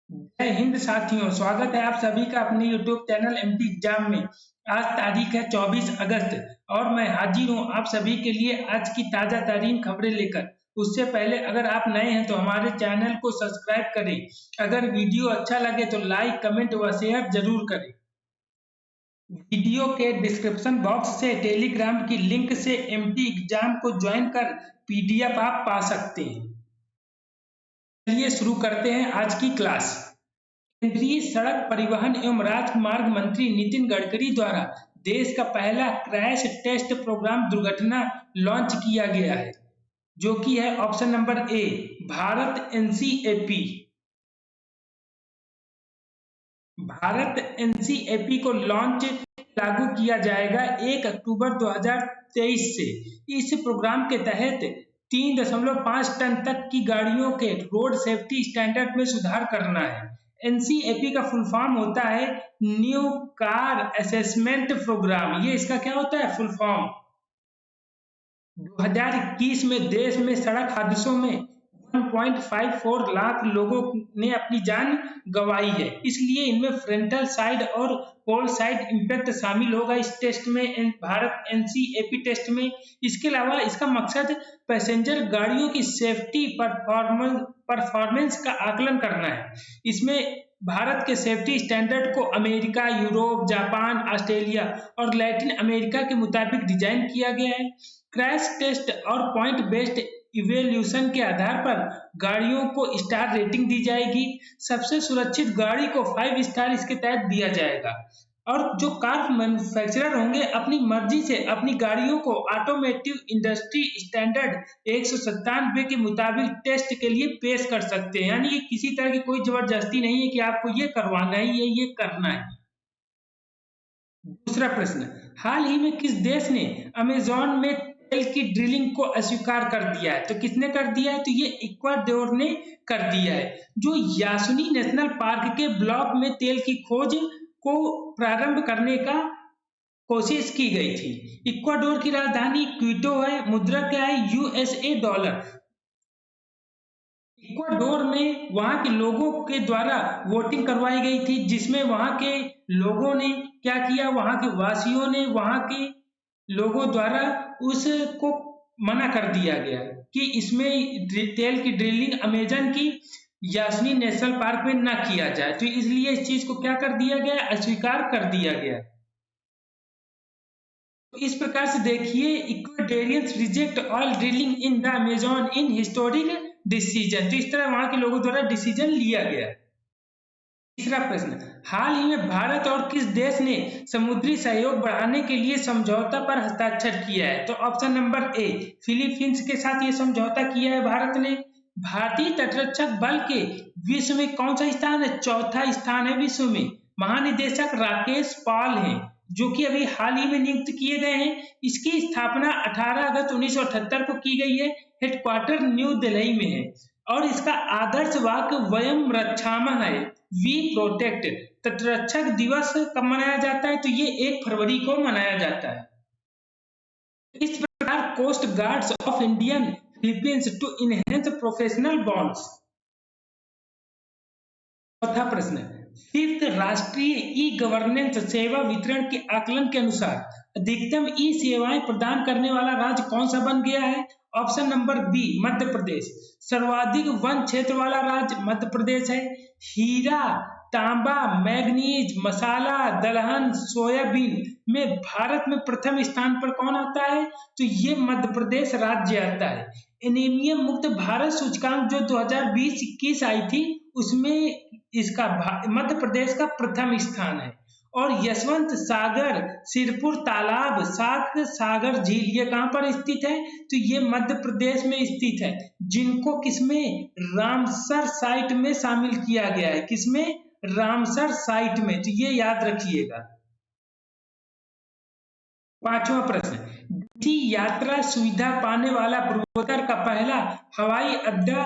जय हिंद साथियों, स्वागत है आप सभी का अपने YouTube चैनल एमटी एग्जाम में। आज तारीख है 24 अगस्त और मैं हाजिर हूं आप सभी के लिए आज की ताजा तरीन खबरें लेकर। उससे पहले अगर आप नए हैं तो हमारे चैनल को सब्सक्राइब करें। अगर वीडियो अच्छा लगे तो लाइक, कमेंट व शेयर जरूर करें। वीडियो के डिस्क्रिप्शन बॉक्स से टेलीग्राम की लिंक से एमटी एग्जाम को ज्वाइन कर PDF आप पा सकते हैं। चलिए शुरू करते हैं आज की क्लास। केंद्रीय सड़क परिवहन एवं राजमार्ग मंत्री नितिन गडकरी द्वारा देश का पहला क्रैश टेस्ट प्रोग्राम दुर्घटना लॉन्च किया गया है, जो कि है ऑप्शन नंबर ए भारत एनसीएपी। भारत एनसीएपी को लॉन्च लागू किया जाएगा 1 अक्टूबर 2023 से। इस प्रोग्राम के तहत 3.5 टन तक की गाड़ियों के रोड सेफ्टी स्टैंडर्ड में सुधार करना है। एनसीएपी का फुल फॉर्म होता है न्यू कार असेसमेंट प्रोग्राम। ये इसका क्या होता है फुल फॉर्म। 2021 में देश में सड़क हादसों में 1.54 लाख लोगों ने अपनी जान गंवाई है, इसलिए इनमें फ्रंटल साइड और पोल साइड इम्पैक्ट शामिल होगा इस टेस्ट में, भारत एनसीएपी टेस्ट में। इसके अलावा इसका मकसद पैसेंजर गाड़ियों की सेफ्टी परफॉर्मेंस का आकलन करना है। इसमें भारत के सेफ्टी स्टैंडर्ड को अमेरिका, यूरोप, जापान, ऑस्ट्रेलिया और लैटिन अमेरिका के मुताबिक डिजाइन किया गया है। क्रैश टेस्ट और पॉइंट बेस्ड इवेल्यूशन के आधार पर गाड़ियों को स्टार रेटिंग दी जाएगी। सबसे सुरक्षित गाड़ी को 5 स्टार इसके तहत दिया जाएगा। और जो कार मैन्युफैक्चरर होंगे अपनी मर्जी से अपनी गाड़ियों को ऑटोमोटिव इंडस्ट्री स्टैंडर्ड 197 के मुताबिक टेस्ट के लिए पेश कर सकते हैं। यानी ये किसी तरह की कोई जबरदस्ती नहीं है कि आपको ये करवाना है, ये करना है। दूसरा प्रश्न, हाल ही में किस देश ने अमेज़न में तेल की ड्रिलिंग को अस्वीकार कर दिया है? तो किसने कर दिया है? तो ये इक्वाडोर ने कर दिया है। जो यासुनी नेशनल पार्क के ब्लॉक में तेल की खोज को प्रारंभ करने का कोशिश की गई थी। इक्वाडोर की राजधानी क्विटो है। मुद्रा क्या है? USA dollar. इक्वाडोर में वहां के लोगों के द्वारा वोटिंग करवाई गई थी, जिसमें वहां के लोगों ने क्या किया, वहां के वासियों ने, वहां के लोगों द्वारा उसको मना कर दिया गया कि इसमें तेल की ड्रिलिंग अमेजन की यासनी नेशनल पार्क में न किया जाए। तो इसलिए इस चीज को क्या कर दिया गया? अस्वीकार कर दिया गया। तो इस प्रकार से देखिए, Ecuadorians reject all drilling in the Amazon in historic decision. तो इस तरह वहां के लोगों द्वारा डिसीजन लिया गया। तीसरा प्रश्न, हाल ही में भारत और किस देश ने समुद्री सहयोग बढ़ाने के लिए समझौता पर हस्ताक्षर किया है? तो ऑप्शन नंबर ए फिलीपींस के साथ ये समझौता किया है भारत ने। भारतीय तटरक्षक बल के विश्व में कौन सा स्थान है? चौथा स्थान है विश्व में। महानिदेशक राकेश पाल हैं, जो कि अभी हाल ही में नियुक्त किए गए हैं। इसकी स्थापना 18 अगस्त 1978 को की गई है। हेडक्वार्टर न्यू दिल्ली में है और इसका आदर्श वाक्य वयम रक्षामः है, वी प्रोटेक्ट। तटरक्षक दिवस कब मनाया जाता है? तो ये 1 फरवरी को मनाया जाता है। इस प्रकार coast guards of Indian Philippines to enhance professional bonds. चौथा प्रश्न, 5th राष्ट्रीय ई गवर्नेंस सेवा वितरण के आकलन के अनुसार अधिकतम ई सेवाएं प्रदान करने वाला राज्य कौन सा बन गया है? Option number B Madhya Pradesh. सर्वाधिक वन क्षेत्र वाला राज्य मध्य प्रदेश है। हीरा, तांबा, मैग्नीज, मसाला, दलहन, सोयाबीन में भारत में प्रथम स्थान पर कौन आता है? तो ये मध्य प्रदेश राज्य आता है। एनीमिया मुक्त भारत सूचकांक जो 2020-21 आई थी, उसमें इसका मध्य प्रदेश का प्रथम स्थान है। और यशवंत सागर, सिरपुर तालाब, सात सागर झील ये कहां पर स्थित है? तो ये मध्य प्रदेश में स्थित है, जिनको किसमें? रामसर साइट में शामिल किया गया है। किसमें? रामसर साइट में। तो ये याद रखिएगा। पांचवा प्रश्न, यात्रा सुविधा पाने वाला पूर्वोत्तर का पहला हवाई अड्डा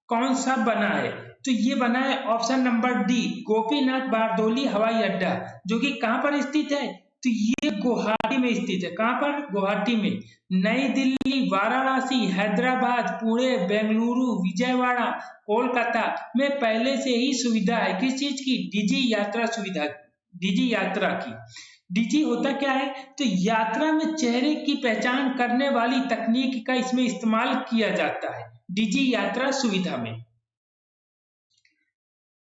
कौन सा बना है? तो ये बना है option number D Gopinath Bardoli हवाई अड्डा, जो कि कहां पर स्थित है? तो ये गुवाहाटी में स्थित है। कहाँ पर? गुवाहाटी में। नई दिल्ली, वाराणसी, हैदराबाद, पुणे, बेंगलुरु, विजयवाड़ा, कोलकाता में पहले से ही सुविधा है। किस चीज की? डिजी यात्रा सुविधा, डिजी यात्रा की। डिजी होता क्या है? तो यात्रा में चेहरे की पहचान करने वाली तकनीक का इसमें इस्तेमाल किया जाता है, डिजी यात्रा सुविधा में।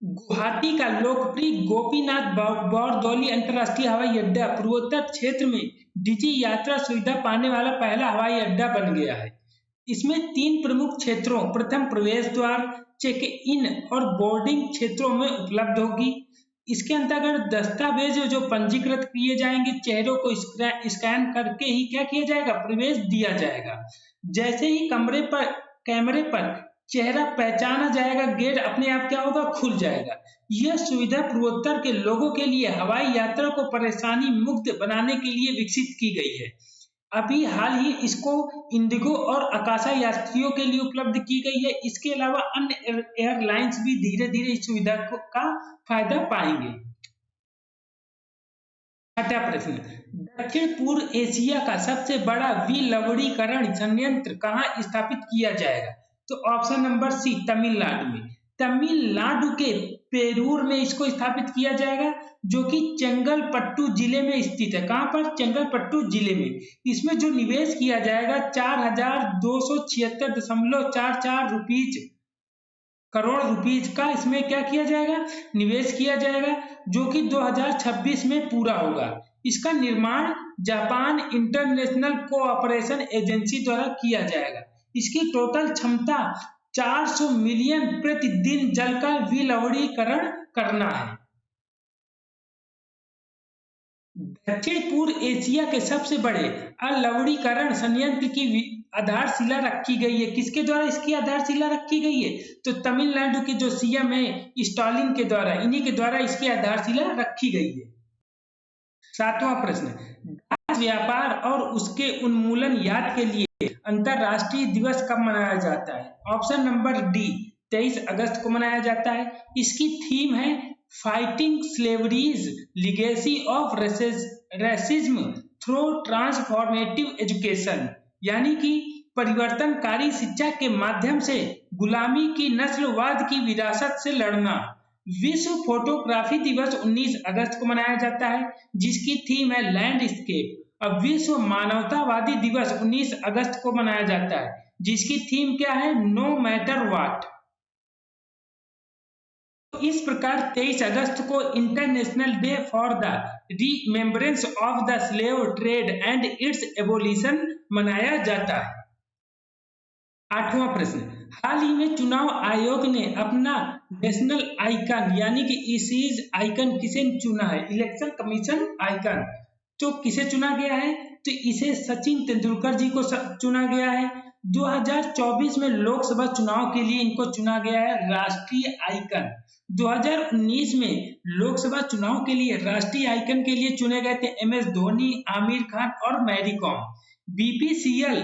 गुवाहाटी का लोकप्रिय गोपीनाथ बरदौली अंतर्राष्ट्रीय हवाई अड्डा पूर्वोत्तर क्षेत्र में डिजी यात्रा सुविधा पाने वाला पहला हवाई अड्डा बन गया है। इसमें 3 प्रमुख क्षेत्रों, प्रथम प्रवेश द्वार, चेक इन और बोर्डिंग क्षेत्रों में उपलब्ध होगी। इसके अंतर्गत दस्तावेज जो पंजीकृत किए जाएंगे, चेहरों को स्कैन करके ही क्या किया जाएगा? प्रवेश दिया जाएगा। जैसे ही कैमरे पर चेहरा पहचाना जाएगा, गेट अपने आप क्या होगा? खुल जाएगा। यह सुविधा पूर्वोत्तर के लोगों के लिए हवाई यात्रा को परेशानी मुक्त बनाने के लिए विकसित की गई है। अभी हाल ही इसको इंडिगो और आकाशा यात्रियों के लिए उपलब्ध की गई है। इसके अलावा अन्य एयरलाइंस भी धीरे धीरे इस सुविधा का फायदा पाएंगे। छठा प्रश्न, दक्षिण पूर्व एशिया का सबसे बड़ा विलवणीकरण संयंत्र कहाँ स्थापित किया जाएगा? तो ऑप्शन नंबर सी, तमिलनाडु में। तमिलनाडु के पेरूर में इसको स्थापित किया जाएगा, जो कि चेंगलपट्टू जिले में स्थित है। कहाँ पर? चेंगलपट्टू जिले में। इसमें जो निवेश किया जाएगा 4276.44 करोड़ रुपीज का इसमें क्या किया जाएगा? निवेश किया जाएगा, जो कि 2026 में पूरा होगा। इसका निर्माण जापान इंटरनेशनल कोऑपरेशन एजेंसी द्वारा किया जाएगा। इसकी टोटल क्षमता 400 मिलियन प्रतिदिन जल का विलवणीकरण करना है। दक्षिण पूर्व एशिया के सबसे बड़े अलवणीकरण संयंत्र की आधारशिला रखी गई है। किसके द्वारा इसकी आधारशिला रखी गई है? तो तमिलनाडु के जो सीएम है स्टालिन के द्वारा, इन्हीं के द्वारा इसकी आधारशिला रखी गई है। 7वां प्रश्न, दास व्यापार और उसके उन्मूलन याद के लिए अंतरराष्ट्रीय दिवस कब मनाया जाता है? ऑप्शन नंबर डी, 23 अगस्त को मनाया जाता है। इसकी थीम है fighting slavery's legacy of racism through transformative education, यानी कि परिवर्तनकारी शिक्षा के माध्यम से गुलामी की नस्लवाद की विरासत से लड़ना। विश्व फोटोग्राफी दिवस 19 अगस्त को मनाया जाता है, जिसकी थीम है लैंडस्केप। अब विश्व मानवतावादी दिवस 19 अगस्त को मनाया जाता है, जिसकी थीम क्या है? No matter what. इस प्रकार 23 अगस्त को international day for the remembrance of the slave trade and its abolition मनाया जाता है। 8वां प्रश्न, हाल ही में चुनाव आयोग ने अपना नेशनल आइकन यानी कि इसीज आइकन किसे चुना है? Election commission icon. तो किसे चुना गया है? तो इसे सचिन तेंदुलकर जी को चुना गया है। 2024 में लोकसभा चुनाव के लिए इनको चुना गया है राष्ट्रीय आइकन। 2019 में लोकसभा चुनाव के लिए राष्ट्रीय आइकन के लिए चुने गए थे एमएस धोनी, आमिर खान और Mary Kom. BPCL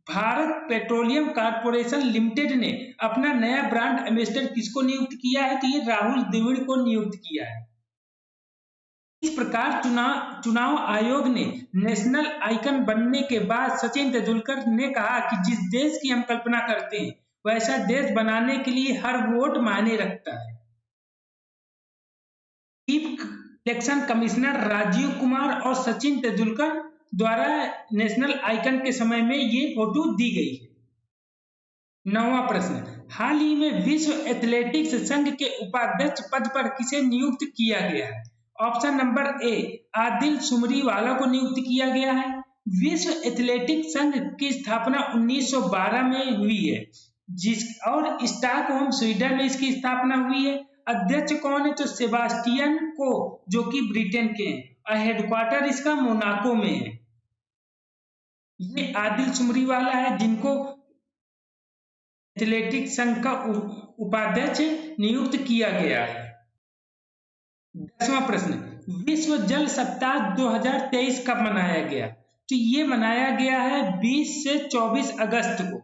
Bharat petroleum corporation limited ने अपना नया ब्रांड एम्बेसडर किसको नियुक्त किया है? तो ये राहुल द्रविड़ को नियुक्त किया है। इस प्रकार चुनाव आयोग ने नेशनल आइकन बनने के बाद सचिन तेंदुलकर ने कहा कि जिस देश की हम कल्पना करते हैं वैसा देश बनाने के लिए हर वोट मायने रखता है। Chief election commissioner Rajiv Kumar और सचिन तेंदुलकर द्वारा नेशनल आइकन के समय में ये फोटो दी गई है। 9वां प्रश्न, हाल ही में विश्व एथलेटिक्स संघ के उपाध्यक्ष पद पर किसे नियुक्त किया गया है? Option number A, Adil Sumariwalla को नियुक्त किया गया है। विश्व एथलेटिक्स संघ की स्थापना 1912 में हुई है, और स्टॉकहोम स्वीडन में इसकी स्थापना हुई है। अध्यक्ष कौन है? तो सेबास्टियन को, जो कि ब्रिटेन के हैं, और हेडक्वार्टर इसका मोनाको में है। ये आदिल सुमरीवाला है जिनको एथलेटिक्स संघ का उपाध्यक्ष नियुक्त किया गया है। 10वां प्रश्न, विश्व जल सप्ताह 2023 कब मनाया गया? तो ये मनाया गया है 20 से 24 अगस्त को।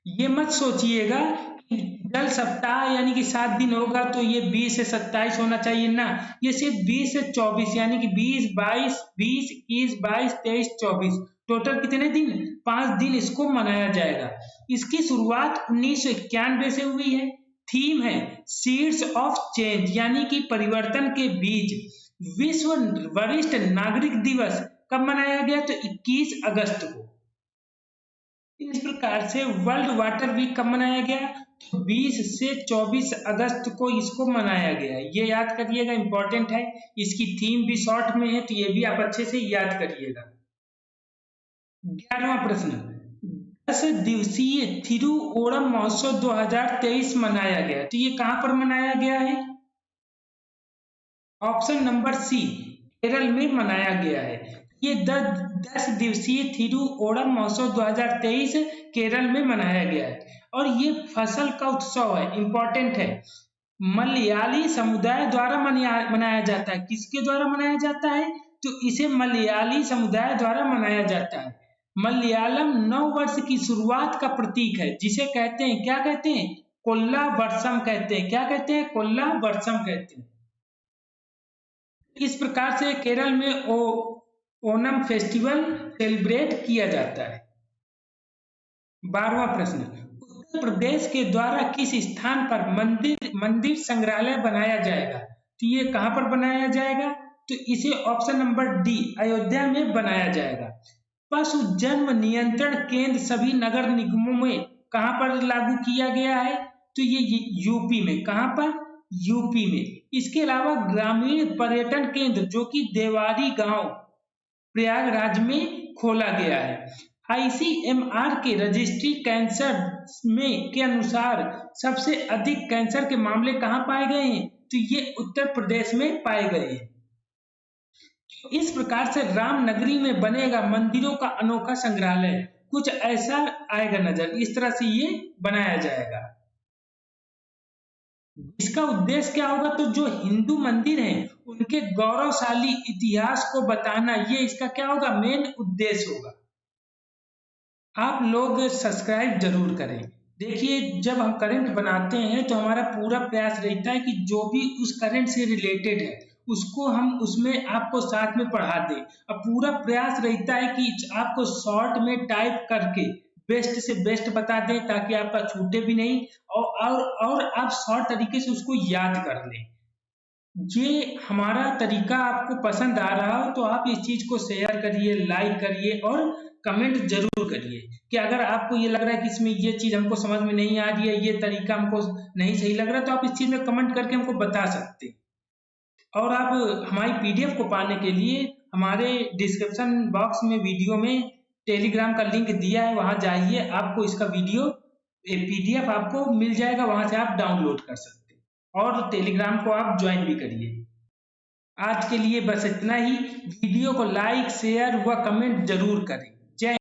ये मत सोचिएगा कि जल सप्ताह यानी कि 7 दिन होगा तो ये 20 से 27 होना चाहिए ना, ये सिर्फ 20 से 24 यानी कि 20, 22, 20, 21, 22, 23, 24 टोटल कितने दिन? 5 दिन इसको मनाया जाएगा। इसकी शुरुआत 1991 से हुई है। थीम है सीड्स ऑफ चेंज यानी कि परिवर्तन के बीज। विश्व वरिष्ठ नागरिक दिवस कब मनाया गया? तो 21 अगस्त को। इस प्रकार से वर्ल्ड वाटर वीक कब मनाया गया? तो 20 से 24 अगस्त को इसको मनाया गया। ये याद करिएगा, इंपॉर्टेंट है। इसकी थीम भी शॉर्ट में है तो ये भी आप अच्छे से याद करिएगा। 11वां प्रश्न, 10 दिवसीय थिरुओणम महोत्सव 2023 मनाया गया, तो ये कहां पर मनाया गया है? ऑप्शन नंबर सी, केरल में मनाया गया है। ये 10 दिवसीय थिरुओणम महोत्सव 2023 केरल में मनाया गया है और ये फसल का उत्सव है, इंपॉर्टेंट है। मलयाली समुदाय द्वारा मनाया जाता है। किसके द्वारा मनाया जाता है? तो इसे मलयाली समुदाय द्वारा मनाया जाता है। मलयालम नव वर्ष की शुरुआत का प्रतीक है, जिसे कहते हैं, क्या कहते हैं? कोल्ला वर्षम कहते हैं। क्या कहते हैं? कोल्ला वर्षम कहते हैं। इस प्रकार से केरल में ओणम फेस्टिवल सेलिब्रेट किया जाता है। 12वां प्रश्न, उत्तर प्रदेश के द्वारा किस स्थान पर मंदिर संग्रहालय बनाया जाएगा? तो ये कहां पर बनाया जाएगा? तो इसे ऑप्शन नंबर डी, अयोध्या में बनाया जाएगा। पशु जन्म नियंत्रण केंद्र सभी नगर निगमों में कहां पर लागू किया गया है? तो ये यूपी में। कहां पर? यूपी में। इसके अलावा ग्रामीण पर्यटन केंद्र जो कि देवारी गांव प्रयागराज में खोला गया है। ICMR के रजिस्ट्री कैंसर में के अनुसार सबसे अधिक कैंसर के मामले कहां पाए गए हैं? तो ये उत्तर प्रदेश में पाए गए हैं। इस प्रकार से रामनगरी में बनेगा मंदिरों का अनोखा संग्रहालय, कुछ ऐसा आएगा नजर। इस तरह से ये बनाया जाएगा। इसका उद्देश्य क्या होगा? तो जो हिंदू मंदिर हैं उनके गौरवशाली इतिहास को बताना, ये इसका क्या होगा? मेन उद्देश्य होगा। आप लोग सब्सक्राइब जरूर करें। देखिए, जब हम करंट बनाते हैं तो हमारा पूरा प्रयास रहता है कि जो भी उस करंट से रिलेटेड है उसको हम उसमें आपको साथ में पढ़ा दें। अब पूरा प्रयास रहता है कि आपको शॉर्ट में टाइप करके बेस्ट से बेस्ट बता दें ताकि आपका छूटे भी नहीं और आप शॉर्ट तरीके से उसको याद कर लें। ये हमारा तरीका आपको पसंद आ रहा हो तो आप इस चीज को शेयर करिए, लाइक करिए और कमेंट जरूर करिए कि अगर आपको ये लग रहा है कि इसमें ये चीज हमको समझ में नहीं आ रही है, ये तरीका हमको नहीं सही लग रहा, तो आप इस चीज में कमेंट करके हमको बता सकते हैं। और आप हमारी PDF को पाने के लिए हमारे डिस्क्रिप्शन बॉक्स में वीडियो में टेलीग्राम का लिंक दिया है, वहां जाइए, आपको इसका PDF आपको मिल जाएगा, वहां से आप डाउनलोड कर सकते हैं और टेलीग्राम को आप ज्वाइन भी करिए। आज के लिए बस इतना ही। वीडियो को लाइक, शेयर व कमेंट जरूर करें।